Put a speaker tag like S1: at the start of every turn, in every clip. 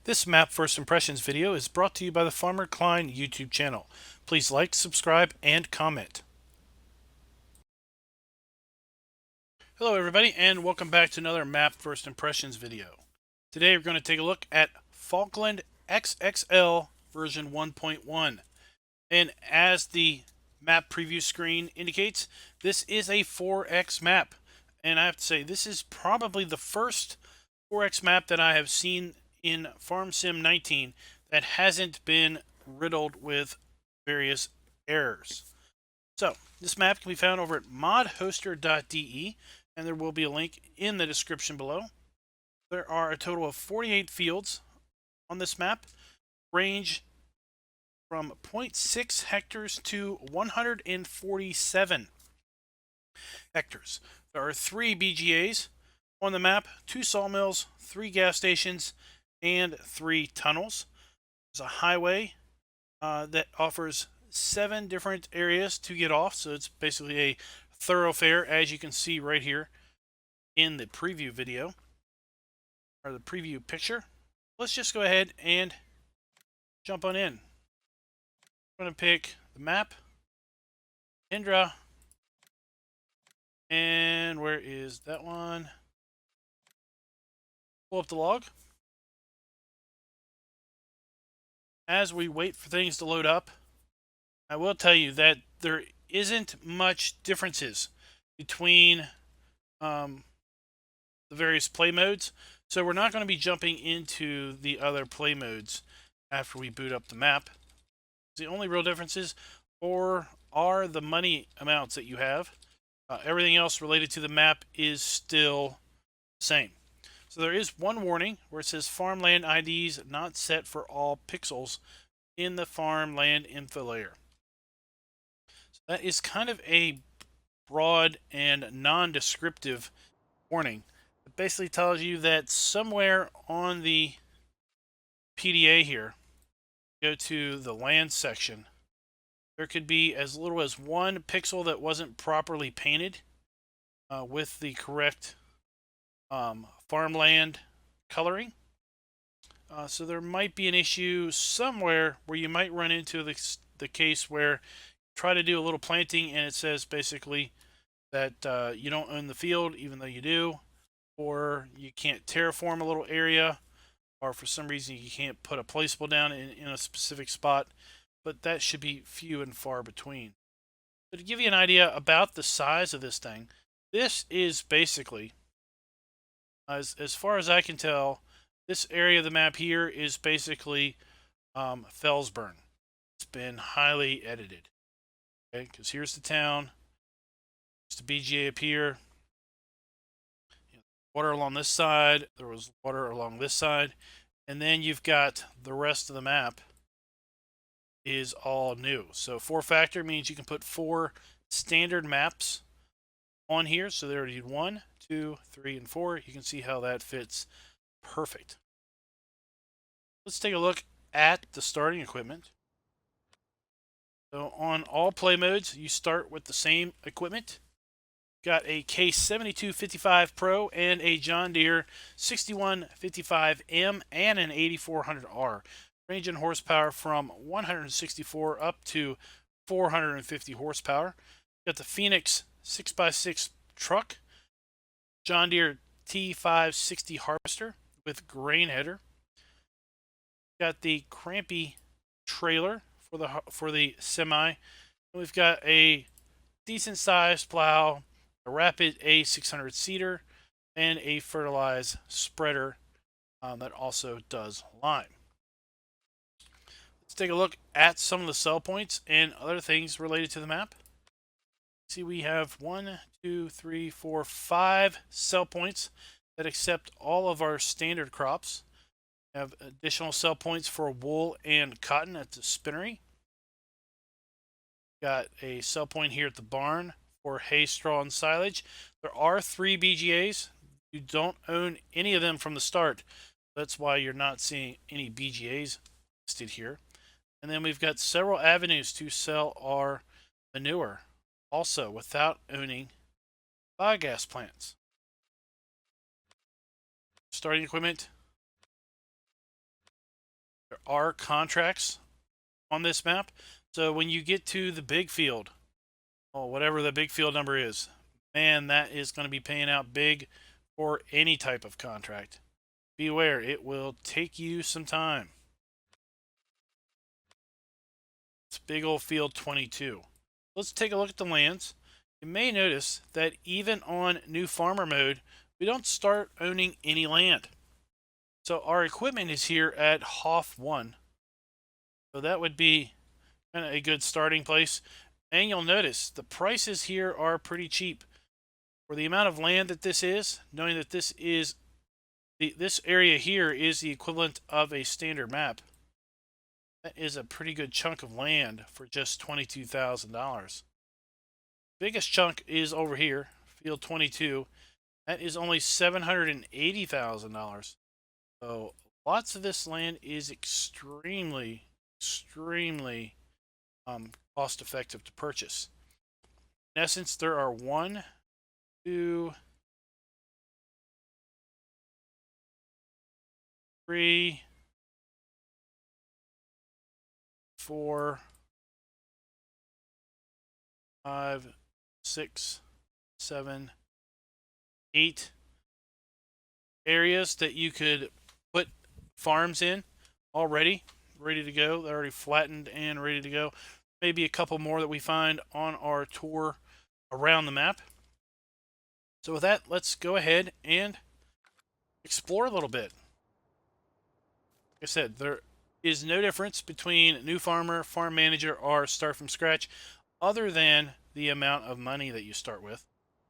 S1: This map first impressions video is brought to you by the Farmer Klein YouTube channel. Please like, subscribe, and comment. Hello everybody, and welcome back to another map first impressions video. Today we're going to take a look at Falkland XXL version 1.1. And as the map preview screen indicates, this is a 4X map. And I have to say, this is probably the first 4X map that I have seen in Farm Sim 19 that hasn't been riddled with various errors. So, this map can be found over at modhoster.de, and there will be a link in the description below. There are a total of 48 fields on this map, range from 0.6 hectares to 147 hectares. There are 3 BGAs on the map, 2 sawmills, 3 gas stations, and 3 tunnels. There's a highway that offers 7 different areas to get off, so it's basically a thoroughfare, as you can see right here in the preview video, or the preview picture. Let's just go ahead and jump on in. I'm going to pick the map, Indra, and where is that one? Pull up the log. As we wait for things to load up, I will tell you that there isn't much differences between the various play modes. So we're not going to be jumping into the other play modes after we boot up the map. The only real differences are the money amounts that you have. Everything else related to the map is still the same. So there is one warning where it says farmland IDs not set for all pixels in the farmland info layer. So that is kind of a broad and non-descriptive warning. It basically tells you that somewhere on the PDA here, go to the land section, there could be as little as 1 pixel that wasn't properly painted with the correct farmland coloring. So there might be an issue somewhere where you might run into the case where you try to do a little planting and it says basically that you don't own the field even though you do, or you can't terraform a little area, or for some reason you can't put a placeable down in a specific spot, but that should be few and far between. So to give you an idea about the size of this thing, this is basically, as far as I can tell, this area of the map here is basically Fellsburn. It's been highly edited. Okay, because here's the town. There's the BGA up here. Water along this side. There was water along this side. And then you've got the rest of the map is all new. So 4-factor means you can put 4 standard maps on here. So there you 1, 2, 3, and 4. You can see how that fits perfect. Let's take a look at the starting equipment. So on all play modes, you start with the same equipment. Got a Case 7255 Pro and a John Deere 6155M and an 8400R. Range in horsepower from 164 up to 450 horsepower. Got the Phoenix 6x6 truck, John Deere T560 harvester with grain header. Got the Crampy trailer for the semi. We've got a decent sized plow, a Rapid A600 seeder, and a fertilize spreader that also does lime. Let's take a look at some of the sell points and other things related to the map. See, we have 1, 2, 3, 4, 5 sell points that accept all of our standard crops. We have additional sell points for wool and cotton at the spinnery. Got a sell point here at the barn for hay, straw, and silage. There are 3 BGAs. You don't own any of them from the start. That's why you're not seeing any BGAs listed here. And then we've got several avenues to sell our manure, also without owning biogas plants. Starting equipment, are contracts on this map. So when you get to the big field, or whatever the big field number is, man, that is going to be paying out big for any type of contract. Beware, it will take you some time. It's big old field 22. Let's take a look at the lands. You may notice that even on new farmer mode, we don't start owning any land. So our equipment is here at HOF 1. So that would be kind of a good starting place. And you'll notice the prices here are pretty cheap. For the amount of land that this is, knowing that this area here is the equivalent of a standard map, that is a pretty good chunk of land for just $22,000. Biggest chunk is over here, field 22. That is only $780,000. So lots of this land is extremely cost effective to purchase. In essence, there are 1, 2, 3, 4, 5, 6, 7, 8 areas that you could put farms in already, ready to go. They're already flattened and ready to go. Maybe a couple more that we find on our tour around the map. So with that, let's go ahead and explore a little bit. Like I said, there is no difference between new farmer, farm manager, or start from scratch, other than the amount of money that you start with.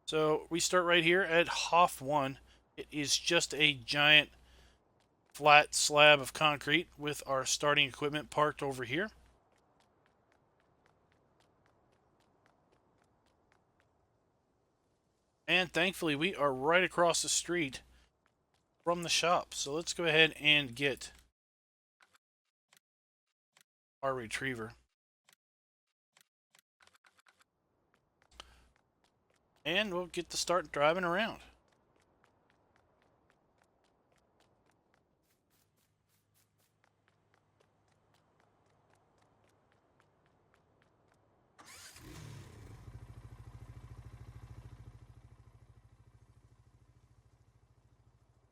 S1: So we start right here at HOF 1. It is just a giant flat slab of concrete with our starting equipment parked over here. And thankfully, we are right across the street from the shop. So let's go ahead and get our retriever. And we'll get to start driving around.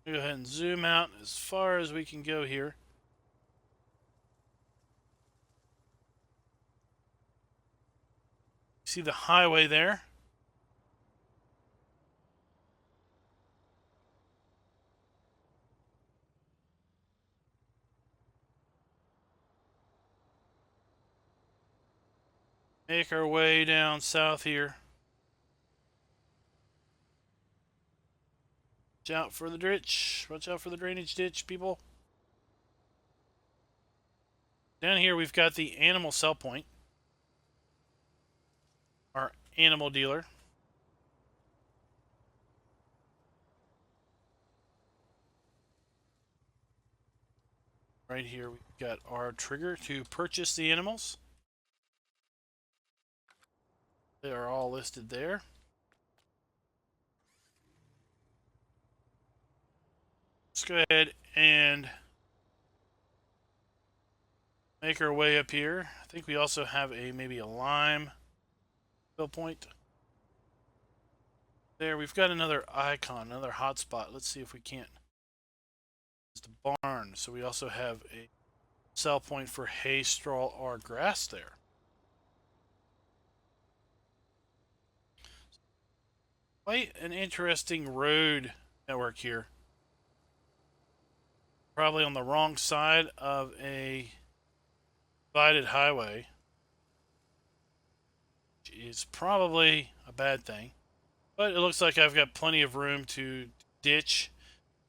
S1: Go ahead and zoom out as far as we can go here. See the highway there? Make our way down south here. Watch out for the ditch. Watch out for the drainage ditch, people. Down here we've got the animal sell point. Our animal dealer. Right here we've got our trigger to purchase the animals. They are all listed there. Let's go ahead and make our way up here. I think we also have maybe a lime fill point. There, we've got another icon, another hotspot. Let's see if we can't. It's the barn. So we also have a sell point for hay, straw, or grass there. Quite an interesting road network here. Probably on the wrong side of a divided highway, which is probably a bad thing. But it looks like I've got plenty of room to ditch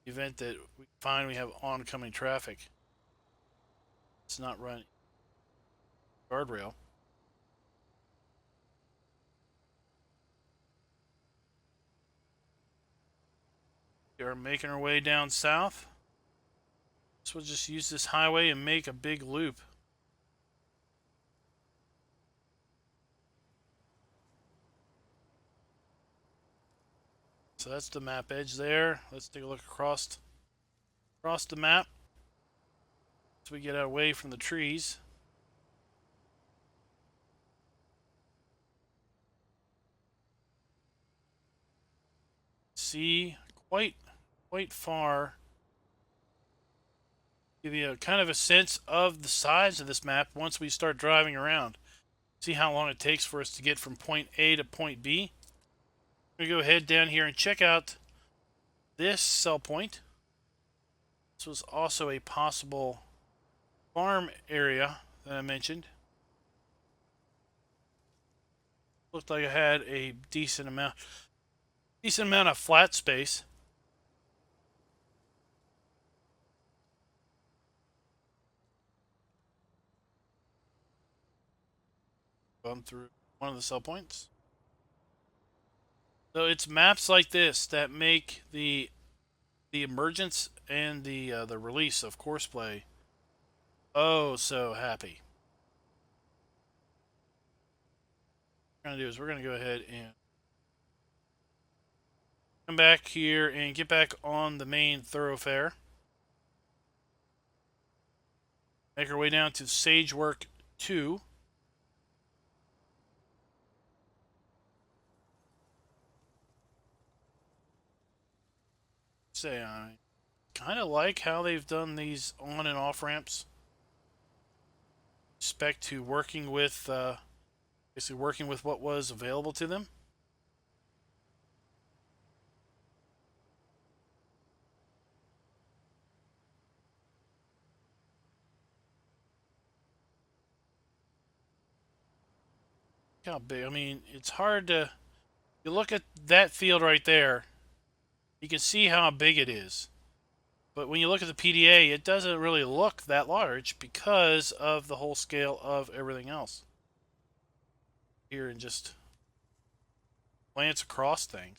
S1: the event that we find we have oncoming traffic. It's not running guardrail. We are making our way down south. So we'll just use this highway and make a big loop. So that's the map edge there. Let's take a look across the map. Once we get away from the trees. See quite far. Give you a kind of a sense of the size of this map once we start driving around. See how long it takes for us to get from point A to point B. We're going to go ahead down here and check out this sell point. This was also a possible farm area that I mentioned. Looked like I had a decent amount of flat space. Gone through one of the sell points. So it's maps like this that make the emergence and the release of courseplay oh so happy. What we're gonna do is we're gonna go ahead and come back here and get back on the main thoroughfare. Make our way down to Sagework 2. Say I kind of like how they've done these on and off ramps. Respect to working with basically working with what was available to them. Look how big. I mean, it's hard to. You look at that field right there, you can see how big it is. But when you look at the PDA, it doesn't really look that large because of the whole scale of everything else. Here and just glance across things.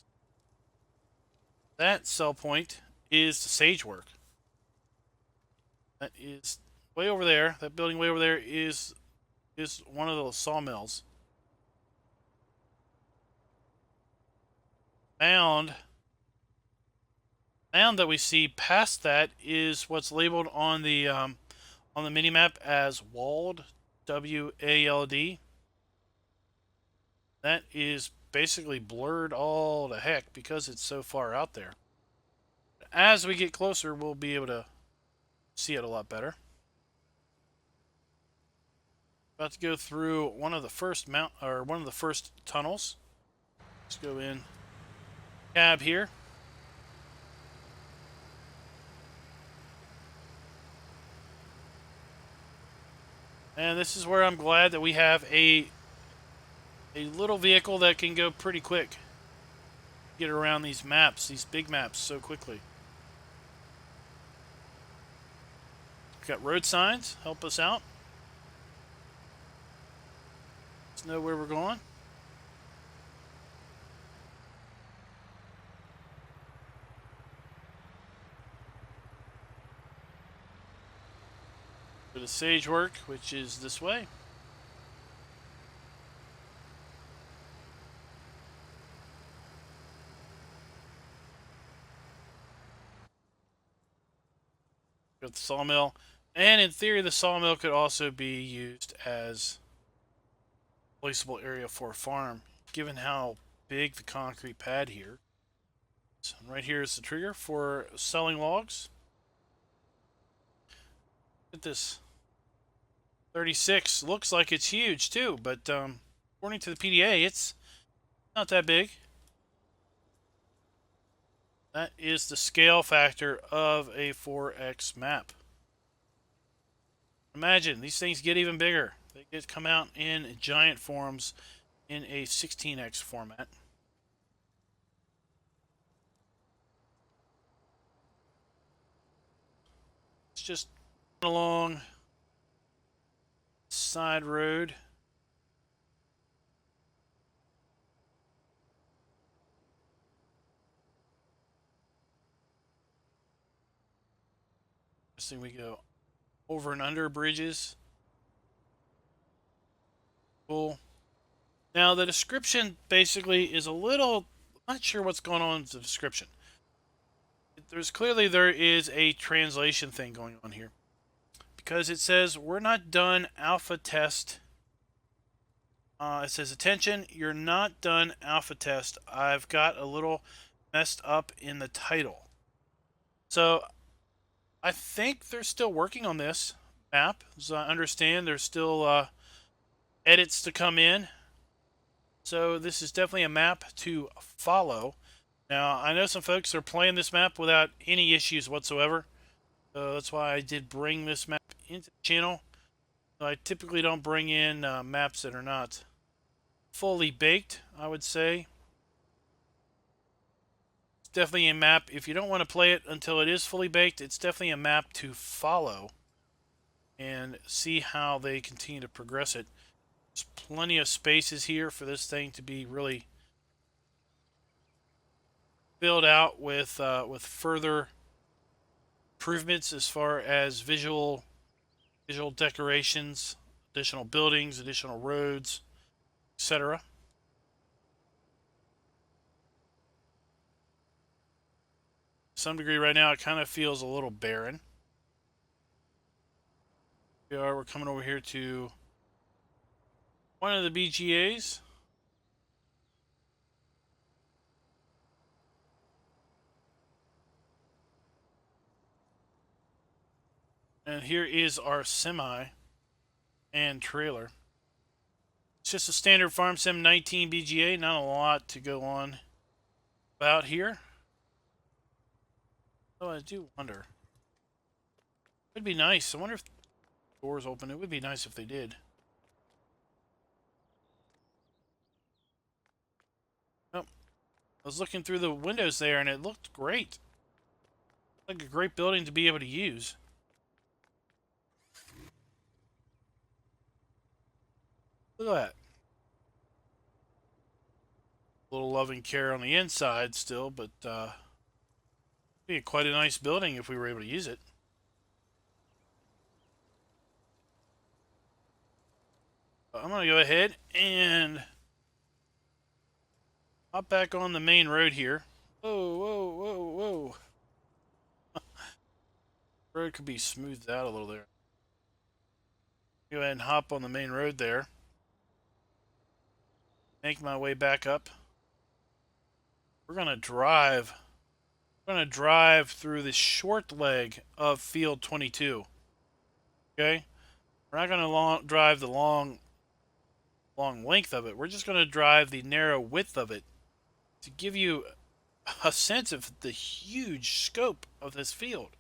S1: That sell point is the Sagework. That is way over there. That building way over there is one of those sawmills. Mound that we see past that is what's labeled on the minimap as Wald, W-A-L-D. That is basically blurred all to heck because it's so far out there. As we get closer, we'll be able to see it a lot better. About to go through one of the first tunnels. Let's go in cab here. And this is where I'm glad that we have a little vehicle that can go pretty quick. Get around these maps, these big maps, so quickly. We've got road signs, help us out. Let's know where we're going. Go to Sagework, which is this way. Got the sawmill. And in theory, the sawmill could also be used as a placeable area for a farm, given how big the concrete pad here. So right here is the trigger for selling logs. Look at this. 36 looks like it's huge too, but according to the PDA, it's not that big. That is the scale factor of a 4X map. Imagine, these things get even bigger. They come out in giant forms in a 16X format. It's just along side road. This thing we go over and under bridges. Cool. Now the description basically is a little, I'm not sure what's going on with the description. There is a translation thing going on here. because it says we're not done alpha test. It says, attention, you're not done alpha test. I've got a little messed up in the title. So I think they're still working on this map. As I understand, there's still edits to come in. So this is definitely a map to follow. Now, I know some folks are playing this map without any issues whatsoever. So that's why I did bring this map into the channel. So I typically don't bring in maps that are not fully baked, I would say. It's definitely a map. If you don't want to play it until it is fully baked, it's definitely a map to follow and see how they continue to progress it. There's plenty of spaces here for this thing to be really filled out with further improvements as far as visual decorations, additional buildings, additional roads, etc. To some degree right now it kind of feels a little barren. We're coming over here to one of the BGAs. And here is our semi and trailer. It's just a standard Farm Sim 19 BGA, not a lot to go on about here. Oh, I do wonder. It'd be nice. I wonder if the doors open. It would be nice if they did. Oh, I was looking through the windows there and it looked great. Like a great building to be able to use. Look at that. A little loving care on the inside still, but be quite a nice building if we were able to use it. I'm going to go ahead and hop back on the main road here. Whoa, whoa, whoa, whoa. Road could be smoothed out a little there. Go ahead and hop on the main road there. Make my way back up. We're going to drive. We're going to drive through the short leg of field 22. Okay? We're not going to drive the long length of it. We're just going to drive the narrow width of it to give you a sense of the huge scope of this field.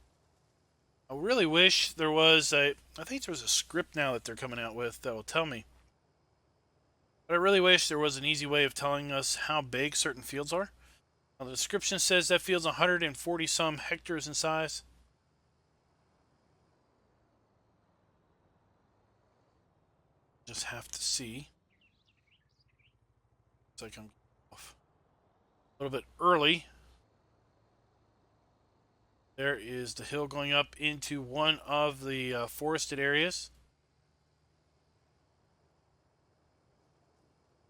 S1: I really wish there was I think there's a script now that they're coming out with that will tell me. But I really wish there was an easy way of telling us how big certain fields are. Now, the description says that field's 140 some hectares in size. Just have to see. Looks like I'm off a little bit early. There is the hill going up into one of the forested areas.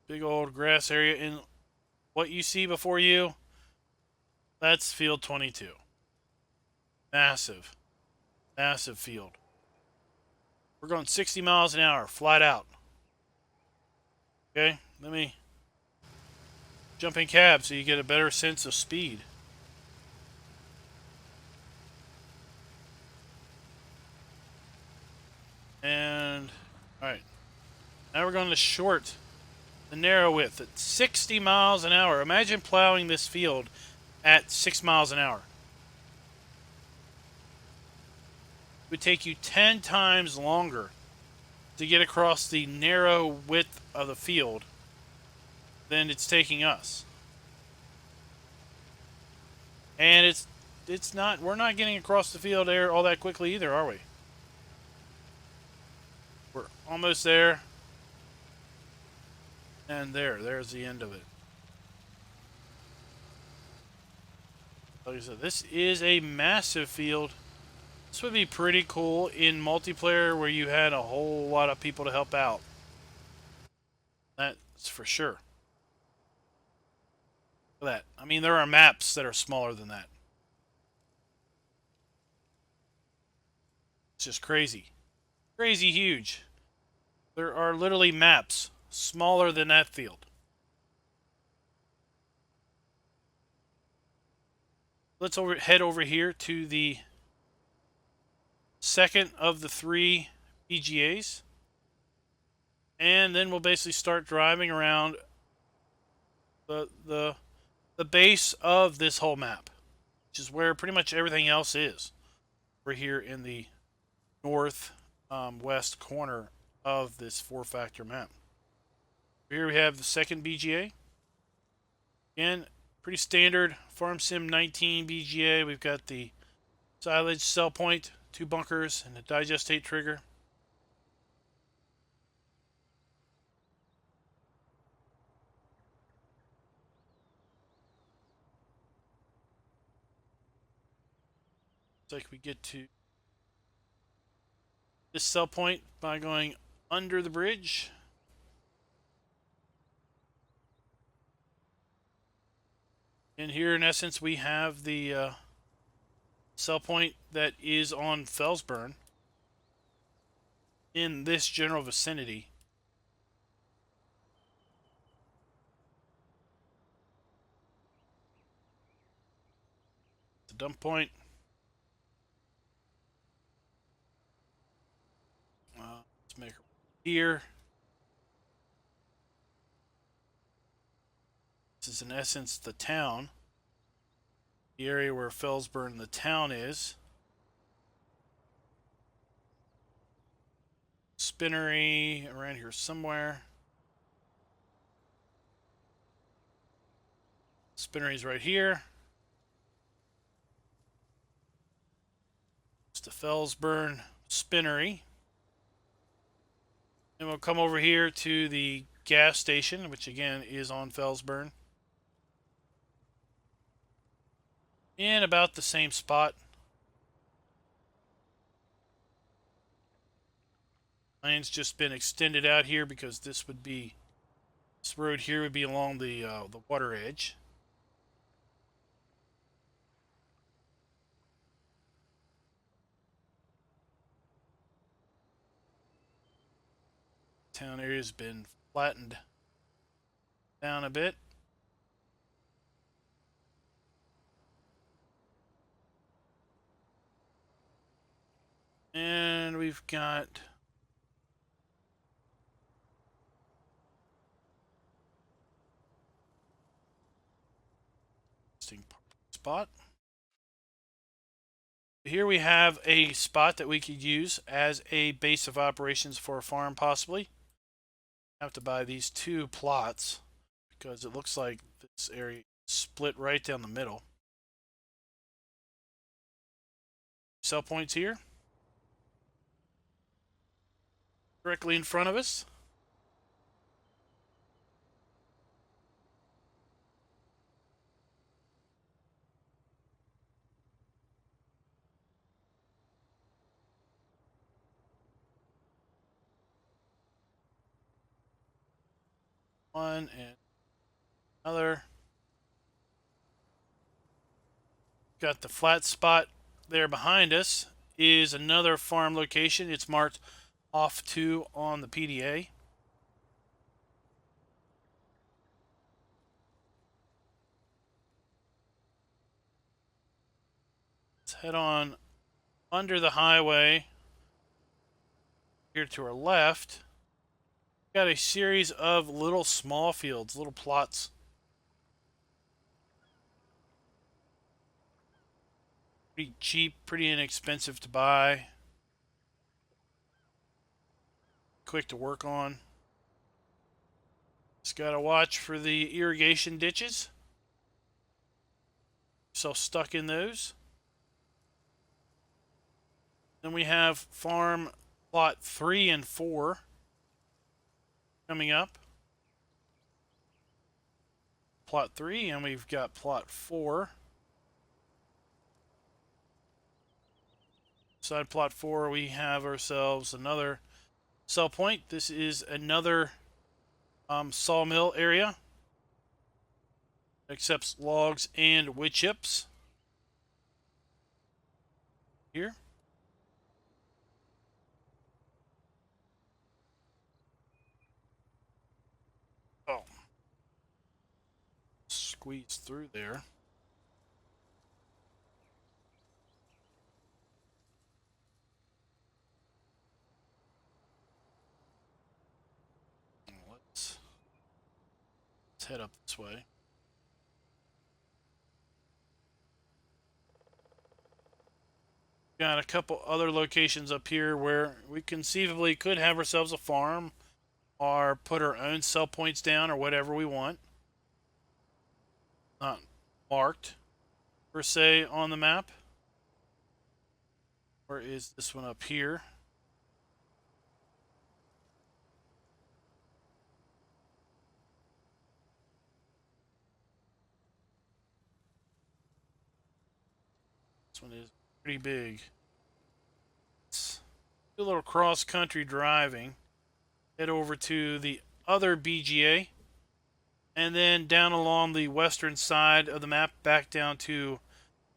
S1: Big old grass area. And what you see before you, that's field 22. Massive. Massive field. We're going 60 miles an hour, flat out. Okay, let me jump in cab so you get a better sense of speed. And, alright. Now we're going to short, the narrow width at 60 miles an hour. Imagine plowing this field at 6 miles an hour. It would take you 10 times longer to get across the narrow width of the field than it's taking us. And we're not getting across the field there all that quickly either, are we? We're almost there. And there's the end of it. Like I said, this is a massive field. This would be pretty cool in multiplayer where you had a whole lot of people to help out. That's for sure. Look at that. I mean, there are maps that are smaller than that. It's just crazy. crazy huge. There are literally maps smaller than that field. Let's head over here to the second of the 3 PGAs. And then we'll basically start driving around the base of this whole map, which is where pretty much everything else is. We're here in the north west corner of this 4-factor map. Here we have the second BGA. Again, pretty standard Farm Sim 19 BGA. We've got the silage cell point, 2 bunkers, and a digestate trigger. Looks like we get to this cell point by going under the bridge. And here, in essence, we have the cell point that is on Fellsburn in this general vicinity. The dump point. Let's make her here. This is in essence the town. The area where Fellsburn, the town, is. Spinnery around here somewhere. Spinnery's right here. It's the Fellsburn Spinnery. And we'll come over here to the gas station, which again is on Fellsburn. In about the same spot. Line's just been extended out here because this road here would be along the water edge. Town area has been flattened down a bit. And we've got spot. Here we have a spot that we could use as a base of operations for a farm, possibly. Have to buy these 2 plots because it looks like this area is split right down the middle. Cell points here. Directly in front of us. One and another. Got the flat spot there behind us is another farm location. It's marked off 2 on the PDA. Let's head on under the highway here to our left. Got a series of little small fields, little plots. Pretty cheap, pretty inexpensive to buy. Quick to work on. Just gotta watch for the irrigation ditches. So stuck in those. Then we have farm plot 3 and 4 coming up. Plot 3, and we've got plot 4. Side plot 4, we have ourselves another cell point. This is another sawmill area. Accepts logs and wood chips. Here. squeeze through there. Let's head up this way. Got a couple other locations up here where we conceivably could have ourselves a farm or put our own sell points down or whatever we want. Not marked per se on the map. Where is this one up here? This one is pretty big. Let's do a little cross-country driving. Head over to the other BGA. And then down along the western side of the map, back down to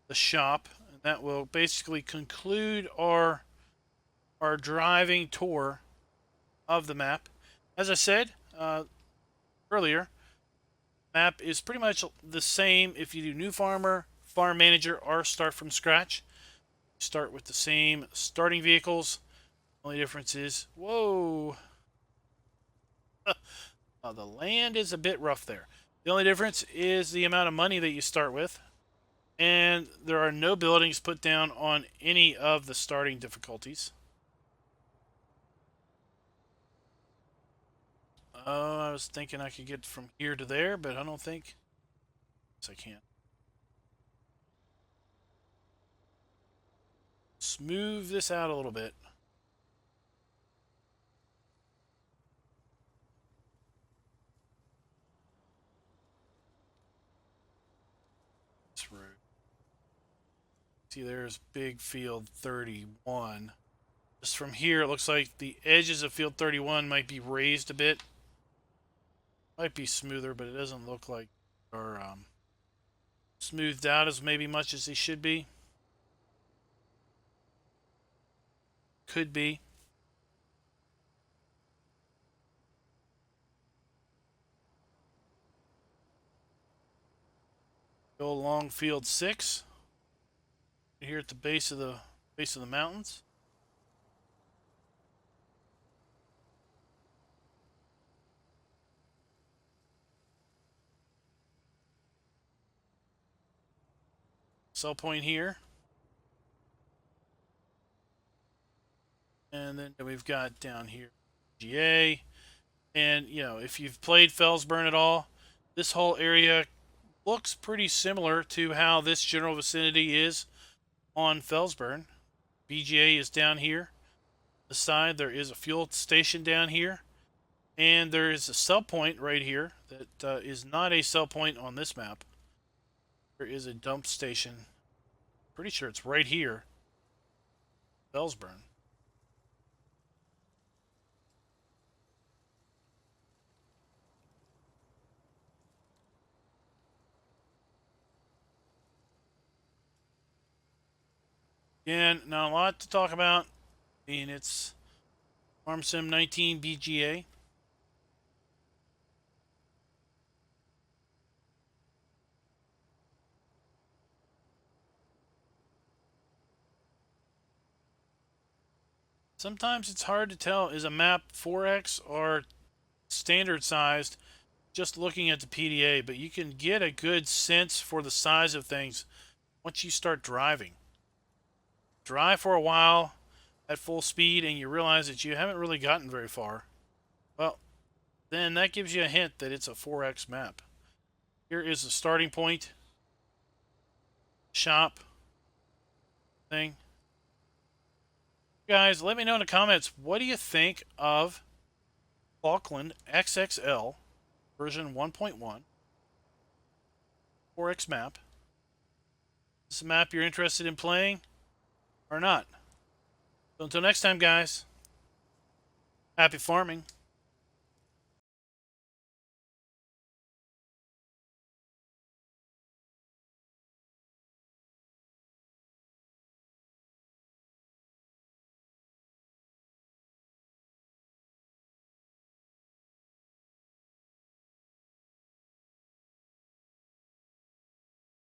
S1: the shop. And that will basically conclude our driving tour of the map. As I said earlier, map is pretty much the same if you do new farmer, farm manager, or start from scratch. Start with the same starting vehicles. Only difference is, whoa, the land is a bit rough there. The only difference is the amount of money that you start with, and there are no buildings put down on any of the starting difficulties. I was thinking I could get from here to there, but I don't think. Yes, I can. Smooth this out a little bit. This road. See, there's big field 31. Just from here, it looks like the edges of field 31 might be raised a bit. Might be smoother, but it doesn't look like they're smoothed out as maybe much as they should be. Could be. Go along field 6. Here at the base of the mountains. Sell point here. And then we've got down here GA. And, you know, if you've played Felsburn at all, this whole area looks pretty similar to how this general vicinity is on Felsburn. BGA is down here. The side, there is a fuel station down here. And there is a sell point right here that is not a sell point on this map. There is a dump station. Pretty sure it's right here. Felsburn. Again, not a lot to talk about. I mean, it's Farm Sim 19 BGA. Sometimes it's hard to tell, is a map 4X or standard sized just looking at the PDA, but you can get a good sense for the size of things once you start driving. Drive for a while at full speed and you realize that you haven't really gotten very far. Well, then that gives you a hint that it's a 4X map. Here is the starting point. Shop thing. Guys, let me know in the comments, what do you think of Falkland XXL version 1.1 4X map? Is this a map you're interested in playing or not? So until next time, guys, happy farming.